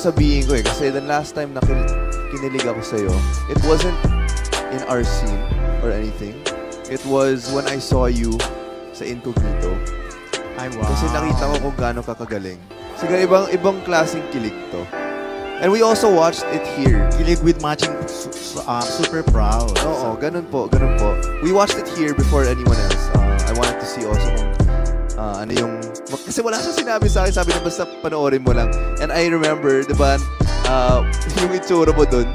sasabihin ko eh. Kasi the last time na kinilig ako sa'yo, it wasn't in our scene or anything. It was when I saw you sa Incognito. Ay, wow. Kasi nakita ko kung gaano ka kagaling. Siguro ibang klaseng kilig to. And we also watched it here. Kilig with matching Super Proud. Oo, ganun po. We watched it here before anyone else. I wanted to see also kung ano yung... Kasi wala siya sinabi sa akin. Sabi niya basta panoorin mo lang. And I remember, di ba, yung itsura mo dun,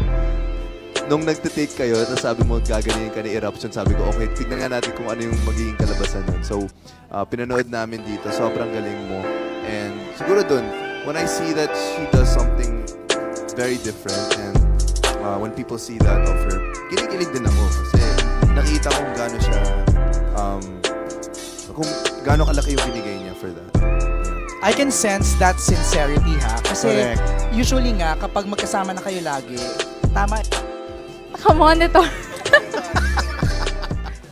nung nagtitake kayo, tapos sabi mo, gaganyan ka ni Eruption, sabi ko, okay, tignan nga natin kung ano yung magiging kalabasan nun. So, pinanood namin dito. Sobrang galing mo. And siguro dun, when I see that she does something very different and when people see that of her, kinikilig din ako kasi nakita kung gaano siya kung gaano kalaki yung binigay niya for that. I can sense that sincerity ha. Kasi Correct. usually nga kapag magkasama na kayo lagi, tama. Monitor.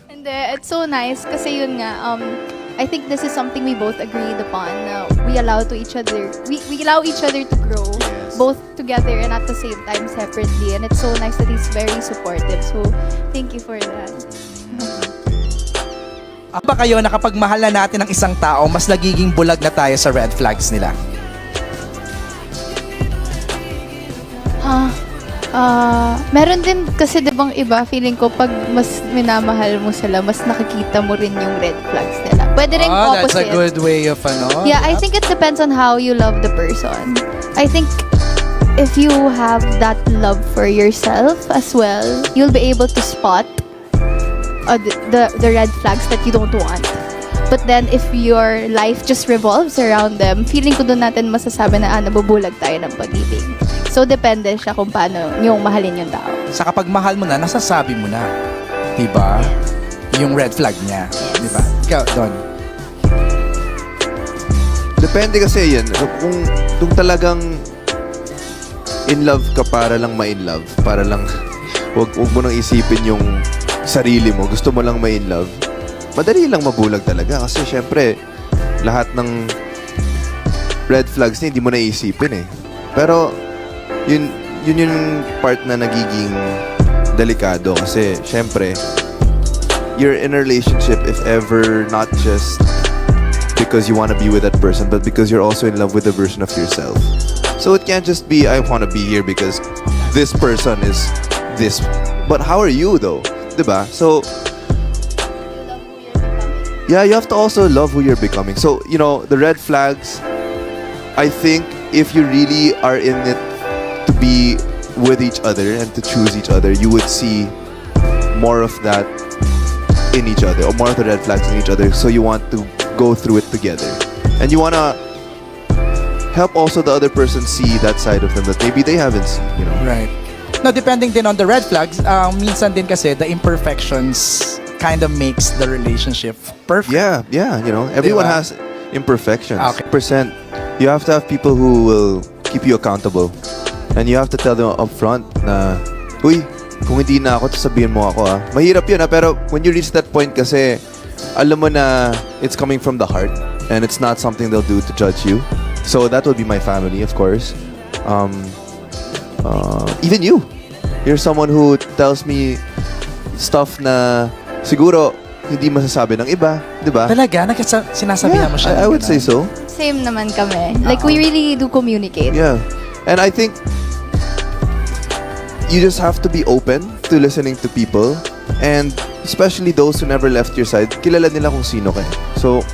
Hindi, it's so nice kasi yun nga, I think this is something we both agreed upon. We allow to each other, we allow each other to grow, Yes. both together and at the same time separately. And it's so nice that he's very supportive. So, thank you for that. Ba kayo na kapag mahal na natin ang isang tao, mas nagiging bulag na tayo sa red flags nila? Meron din kasi 'di bang iba, feeling ko pag mas minamahal mo sila, mas nakikita mo rin yung red flags nila. Pwede rin That's opposite. a good way of Yeah, I think it depends on how you love the person. I think if you have that love for yourself as well, you'll be able to spot the red flags that you don't want. But then if your life just revolves around them, feeling ko doon natin masasabi na nabubulag tayo ng pag-ibig. So depende siya kung paano yung mahalin yung tao. Sa kapag mahal mo na, nasasabi mo na. Diba? Yung red flag niya. Yes. Diba? Ikaw, Don. Depende kasi yan. Kung talagang in love ka para lang ma-in love, para lang wag mo nang isipin yung sarili mo, gusto mo lang ma-in love, madali lang mabulag talaga kasi syempre lahat ng red flags niya hindi mo naisipin eh. Pero yun yung part na nagiging delikado kasi syempre you're in a relationship if ever not just because you want to be with that person but because you're also in love with the version of yourself. So it can't just be I want to be here because this person is this. But how are you though? Diba? So yeah, you have to also love who you're becoming. So, you know, the red flags, I think if you really are in it to be with each other and to choose each other, you would see more of that in each other, or more of the red flags in each other. So you want to go through it together. And you want to help also the other person see that side of them that maybe they haven't seen, you know. Right. Now, depending din on the red flags, minsan din kasi the imperfections kind of makes the relationship perfect. Yeah, you know, everyone Diba? has imperfections. Okay. Percent. You have to have people who will keep you accountable. And you have to tell them up front na, uy, kung hindi na ako, sabihin mo ako ah. Mahirap yun ah, pero when you reach that point kasi, alam mo na it's coming from the heart and it's not something they'll do to judge you. So that will be my family, of course. Even you. You're someone who tells me stuff na siguro hindi masasabi ng iba, di ba? Talaga? Sinasabihan mo siya? I would say so. Same naman kami. Like, we really do communicate. Yeah. And I think you just have to be open to listening to people and especially those who never left your side, kilala nila kung sino ka. So,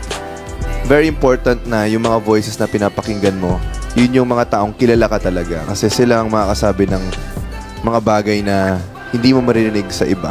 very important na yung mga voices na pinapakinggan mo, yun yung mga taong kilala ka talaga kasi sila ang makakasabi ng mga bagay na hindi mo maririnig sa iba.